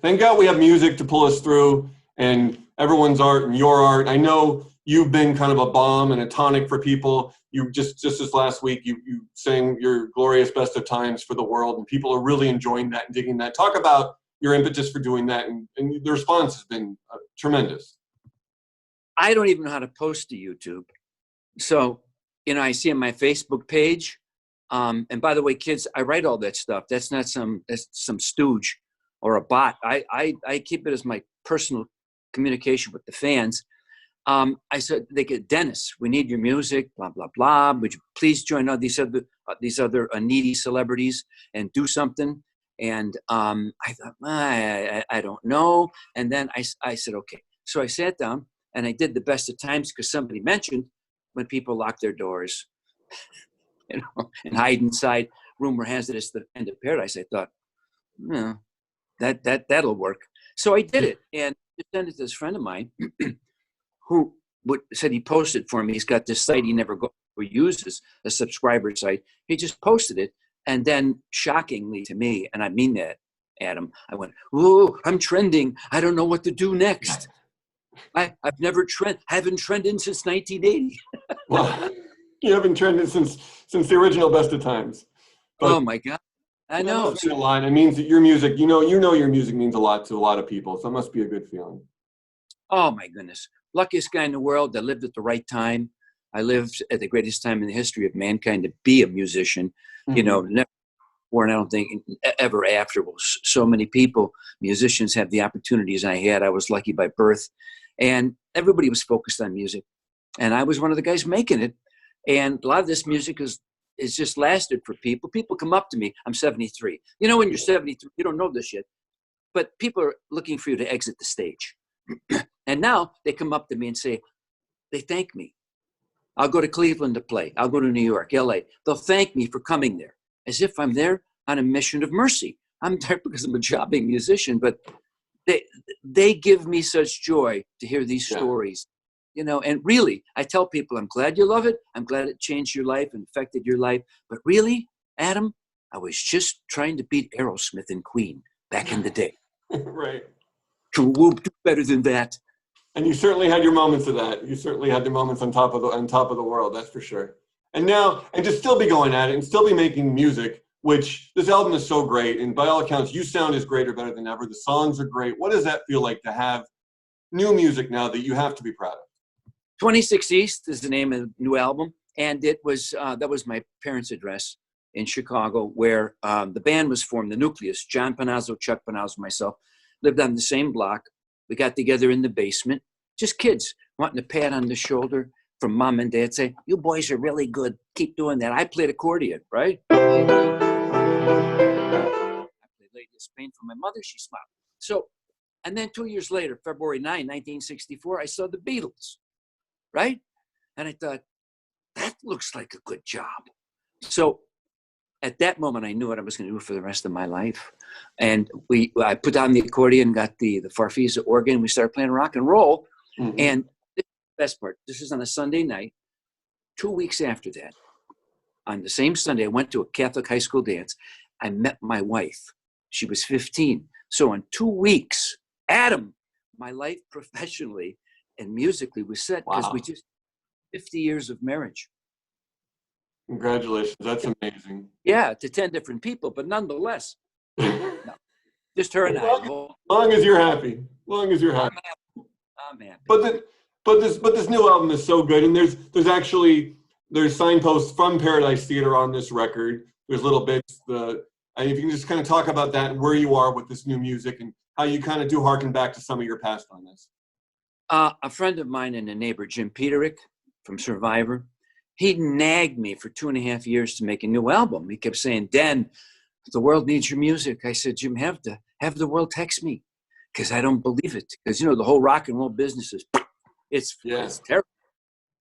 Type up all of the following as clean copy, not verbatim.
Thank God we have music to pull us through, and everyone's art and your art. I know you've been kind of a balm and a tonic for people. You just this last week, you sang your glorious best of times for the world, and people are really enjoying that and digging that. Talk about your impetus for doing that, and the response has been tremendous. I don't even know how to post to YouTube. So, I see on my Facebook page, and by the way, kids, I write all that stuff. That's some stooge or a bot. I keep it as my personal communication with the fans. I said, they get, Dennis, we need your music, blah, blah, blah. Would you please join all these other needy celebrities and do something? And I thought, I don't know. And then I said, okay. So I sat down and I did the best of times because somebody mentioned when people lock their doors, and hide inside. Rumor has it it's the end of paradise. I thought, that'll work. So I did it and sent it to this friend of mine who said he posted for me. He's got this site he never uses, a subscriber site. He just posted it. And then shockingly to me, and I mean that, Adam, I went, "Whoa, I'm trending. I don't know what to do next." I've never haven't trended since 1980. Well, you haven't trended since the original Best of Times. But oh my God. I know. That a line. It means that your music, you know your music means a lot to a lot of people. So it must be a good feeling. Oh my goodness. Luckiest guy in the world. I lived at the right time. I lived at the greatest time in the history of mankind to be a musician. Mm-hmm. Never before, and I don't think ever after. So many people, musicians, have the opportunities I had. I was lucky by birth. And everybody was focused on music. And I was one of the guys making it. And a lot of this music is just lasted for people. People come up to me. I'm 73. When you're 73, you don't know this yet. But people are looking for you to exit the stage. And now they come up to me and say, they thank me. I'll go to Cleveland to play. I'll go to New York, LA. They'll thank me for coming there as if I'm there on a mission of mercy. I'm there because I'm a jobbing musician, but they give me such joy to hear these stories, and really, I tell people, I'm glad you love it. I'm glad it changed your life and affected your life. But really, Adam, I was just trying to beat Aerosmith and Queen back in the day. Right. We'll do better than that. And you certainly had your moments of that. You certainly had your moments on top of the world, that's for sure. And to still be going at it and still be making music, which this album is so great. And by all accounts, you sound as great or better than ever. The songs are great. What does that feel like to have new music now that you have to be proud of? 26 East is the name of the new album. And it was, that was my parents' address in Chicago, where the band was formed, the nucleus. John Panazzo, Chuck Panazzo, myself, lived on the same block. We got together in the basement, just kids wanting a pat on the shoulder from mom and dad, say, "You boys are really good. Keep doing that." I played accordion, right? I played Lady of Spain for my mother. She smiled. So, and then 2 years later, February 9, 1964, I saw the Beatles, right? And I thought, that looks like a good job. So at that moment, I knew what I was going to do for the rest of my life. And I put down the accordion, got the Farfisa organ. We started playing rock and roll. Mm-hmm. And this is the best part. This is on a Sunday night. 2 weeks after that, on the same Sunday, I went to a Catholic high school dance. I met my wife. She was 15. So in 2 weeks, Adam, my life professionally and musically was set because we just 50 years of marriage. Congratulations. That's amazing. Yeah, to 10 different people, but nonetheless. No, just her and I. Long as you're happy. Long as you're happy. I'm happy. But this new album is so good, and there's signposts from Paradise Theater on this record. There's little bits. And if you can just kind of talk about that and where you are with this new music and how you kind of do harken back to some of your past on this. A friend of mine and a neighbor, Jim Peterick from Survivor, he nagged me for 2.5 years to make a new album. He kept saying, "Den, the world needs your music." I said, "Jim, have the world text me, because I don't believe it. Because the whole rock and roll business it's terrible."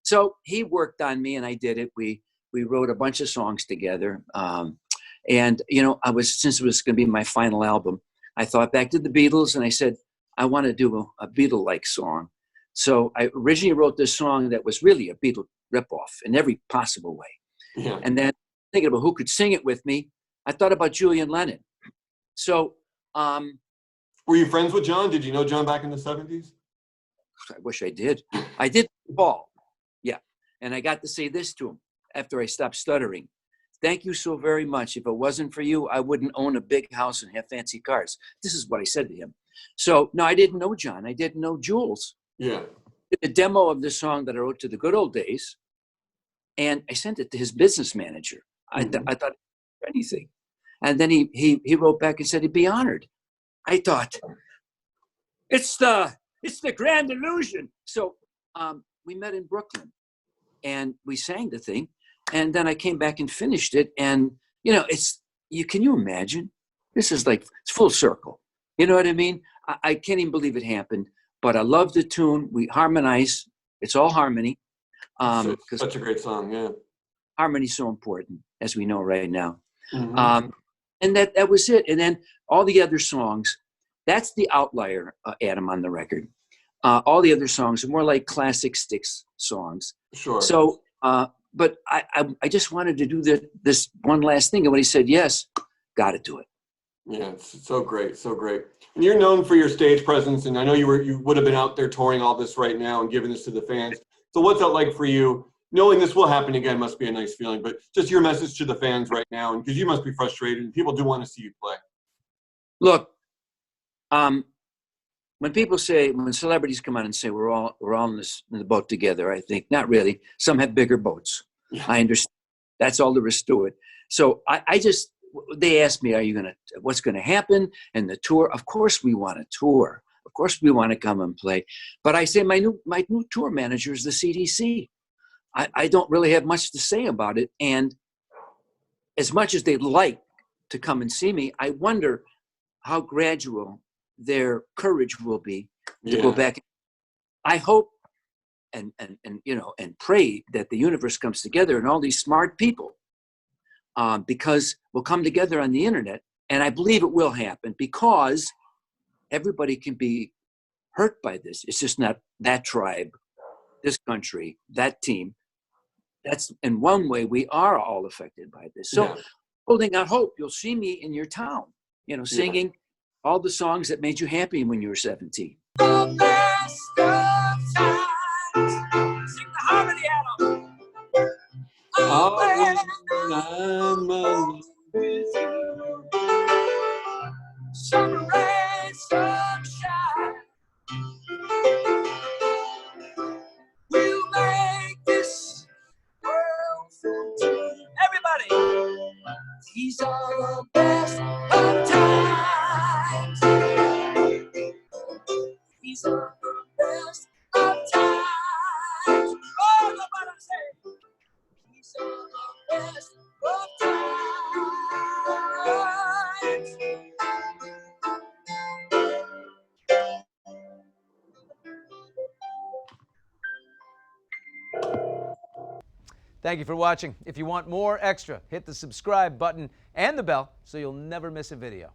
So he worked on me, and I did it. We wrote a bunch of songs together, and since it was going to be my final album, I thought back to the Beatles, and I said, I want to do a Beatle-like song. So I originally wrote this song that was really a Beatle ripoff in every possible way. Yeah. And then thinking about who could sing it with me, I thought about Julian Lennon. So Were you friends with John? Did you know John back in the 70s? I wish I did. I did Paul. Yeah. And I got to say this to him after I stopped stuttering. Thank you so very much. If it wasn't for you, I wouldn't own a big house and have fancy cars. This is what I said to him. So, no, I didn't know John. I didn't know Jules. Yeah. The demo of the song that I wrote to the good old days, and I sent it to his business manager. I thought anything. And then he wrote back and said he'd be honored. I thought, it's the grand illusion. So we met in Brooklyn and we sang the thing. And then I came back and finished it. And, you know, can you imagine? This is like, it's full circle. You know what I mean? I can't even believe it happened, but I love the tune. We harmonize. It's all harmony. Such a great song. Yeah. Harmony's so important, as we know right now. Mm-hmm. And that was it. And then all the other songs, that's the outlier, Adam, on the record. All the other songs are more like classic Styx songs. Sure. So, but I just wanted to do this one last thing. And when he said yes, got to do it. Yeah, it's so great, so great. And you're known for your stage presence, and I know you would have been out there touring all this right now and giving this to the fans. So what's that like for you? Knowing this will happen again must be a nice feeling, but just your message to the fans right now, and because you must be frustrated, and people do want to see you play. Look, when celebrities come on and say we're all in the boat together, I think not really. Some have bigger boats. Yeah. I understand. That's all there is to it. So they asked me, what's going to happen? And the tour, of course we want to tour. Of course we want to come and play. But I say my new tour manager is the CDC. I don't really have much to say about it. And as much as they'd like to come and see me, I wonder how gradual their courage will be to go back. I hope and pray that the universe comes together and all these smart people, because we'll come together on the internet, and I believe it will happen because everybody can be hurt by this. It's just not that tribe, this country, that team. That's in one way we are all affected by this. So holding out hope, you'll see me in your town, singing all the songs that made you happy when you were 17. The best of times. Sing the harmony, Adam. I'm alone with you. Summer rain, sunshine. We'll make this world for two. Everybody. These are the best of times. These are the best of times. Oh, nobody say. These are the best of times. Thank you for watching. If you want more extra, hit the subscribe button and the bell so you'll never miss a video.